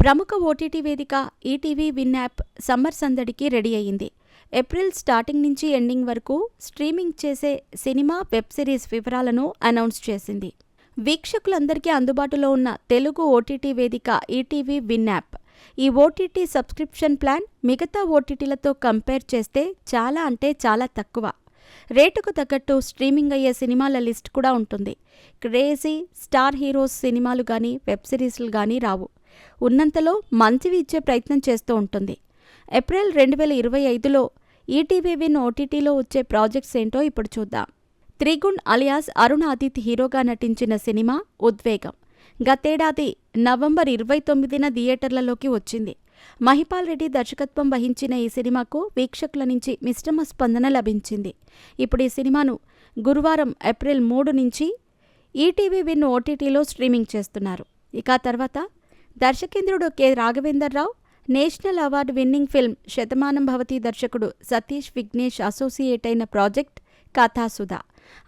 ప్రముఖ ఓటీటీ వేదిక ETV win app summer సందడికి రెడీ అయింది. ఏప్రిల్ స్టార్టింగ్ నుంచి ఎండింగ్ వరకు స్ట్రీమింగ్ చేసే సినిమా, వెబ్ సిరీస్ వివరాలను అనౌన్స్ చేసింది. వీక్షకులందరికీ అందుబాటులో ఉన్న తెలుగు ఓటీటీ వేదిక ఈటీవీ విన్ యాప్. ఈ ఓటీటీ సబ్స్క్రిప్షన్ ప్లాన్ మిగతా ఓటీటీలతో కంపేర్ చేస్తే చాలా అంటే చాలా తక్కువ. రేటుకు తగ్గట్టు స్ట్రీమింగ్ అయ్యే సినిమాల లిస్ట్ కూడా ఉంటుంది. క్రేజీ స్టార్ హీరోస్ సినిమాలు గానీ, వెబ్ సిరీస్లు గానీ రావు. ఉన్నంతలో మంచివి ఇచ్చే ప్రయత్నం చేస్తూ ఉంటుంది. ఏప్రిల్ 2025లో ఈటీవీ విన్ ఓటీటీలో వచ్చే ప్రాజెక్ట్స్ ఏంటో ఇప్పుడు చూద్దాం. త్రిగుణ్ అలియాస్ అరుణ్ ఆదిత్ హీరోగా నటించిన సినిమా ఉద్వేగం గతేడాది నవంబర్ 29న థియేటర్లలోకి వచ్చింది. మహిపాల్ రెడ్డి దర్శకత్వం వహించిన ఈ సినిమాకు వీక్షకుల నుంచి మిశ్రమ స్పందన లభించింది. ఇప్పుడు ఈ సినిమాను గురువారం ఏప్రిల్ 3 నుంచి ఈటీవీ విన్ ఓటీటీలో స్ట్రీమింగ్ చేస్తున్నారు. ఇక తర్వాత దర్శకేంద్రుడు K. Raghavendra Rao, national award winning film Shatamanam Bhavati దర్శకుడు సతీష్ విఘ్నేష్ అసోసియేట్ అయిన ప్రాజెక్ట్ కథాసుధ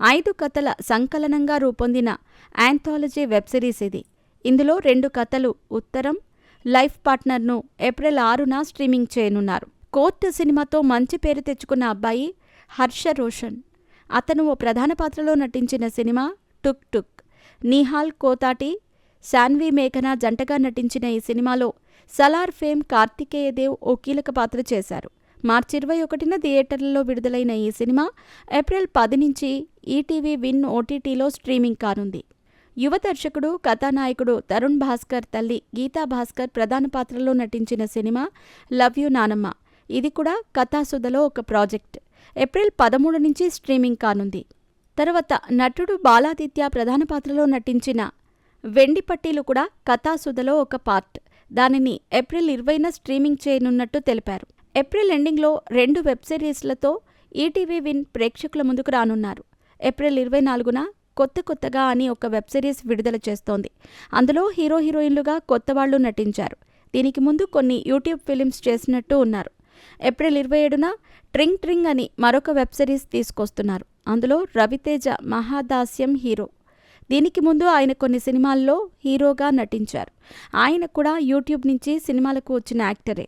5 కథల సంకలనంగా రూపొందిన యాంథాలజీ వెబ్ సిరీస్ ఇది. ఇందులో 2 కథలు ఉత్తరం, లైఫ్ పార్ట్నర్ను ఏప్రిల్ 6న స్ట్రీమింగ్ చేయనున్నారు. కోర్టు సినిమాతో మంచి పేరు తెచ్చుకున్న అబ్బాయి హర్ష రోషన్. అతను ఓ ప్రధాన పాత్రలో నటించిన సినిమా టుక్ టుక్. నిహాల్ కోతాటి, శాన్వి మేఘన జంటగా నటించిన ఈ సినిమాలో సలార్ ఫేమ్ కార్తికేయదేవ్ ఓ కీలక పాత్ర చేశారు. మార్చి 21న థియేటర్లలో విడుదలైన ఈ సినిమా ఏప్రిల్ 10 నుంచి ఈటీవీ విన్ ఓటీటీలో స్ట్రీమింగ్ కానుంది. యువ దర్శకుడు, కథానాయకుడు తరుణ్ భాస్కర్ తల్లి గీతా భాస్కర్ ప్రధాన పాత్రలో నటించిన సినిమా లవ్ యూ నానమ్మ. ఇది కూడా కథాసుధలో ఒక ప్రాజెక్ట్. ఏప్రిల్ 13 నుంచి స్ట్రీమింగ్ కానుంది. తర్వాత నటుడు బాలాదిత్య ప్రధాన పాత్రలో నటించిన వెండి పట్టీలు కూడా కథాసుధలో ఒక పార్ట్. దానిని ఏప్రిల్ 20న స్ట్రీమింగ్ చేయనున్నట్టు తెలిపారు. ఏప్రిల్ ఎండింగ్లో 2 వెబ్ సిరీస్లతో ఈటీవీ విన్ ప్రేక్షకుల ముందుకు రానున్నారు. ఏప్రిల్ 24న కొత్తగా అని ఒక వెబ్ సిరీస్ విడుదల చేస్తోంది. అందులో హీరో హీరోయిన్లుగా కొత్తవాళ్లు నటించారు. దీనికి ముందు కొన్ని యూట్యూబ్ ఫిలిమ్స్ చేసినట్టు ఉన్నారు. ఏప్రిల్ 27న ట్రింగ్ ట్రింగ్ అని మరొక వెబ్ సిరీస్ తీసుకొస్తున్నారు. అందులో రవితేజ మహాదాస్యం హీరో. దీనికి ముందు ఆయన కొన్ని సినిమాల్లో హీరోగా నటించారు. ఆయన కూడా యూట్యూబ్ నుంచి సినిమాలకు వచ్చిన యాక్టరే.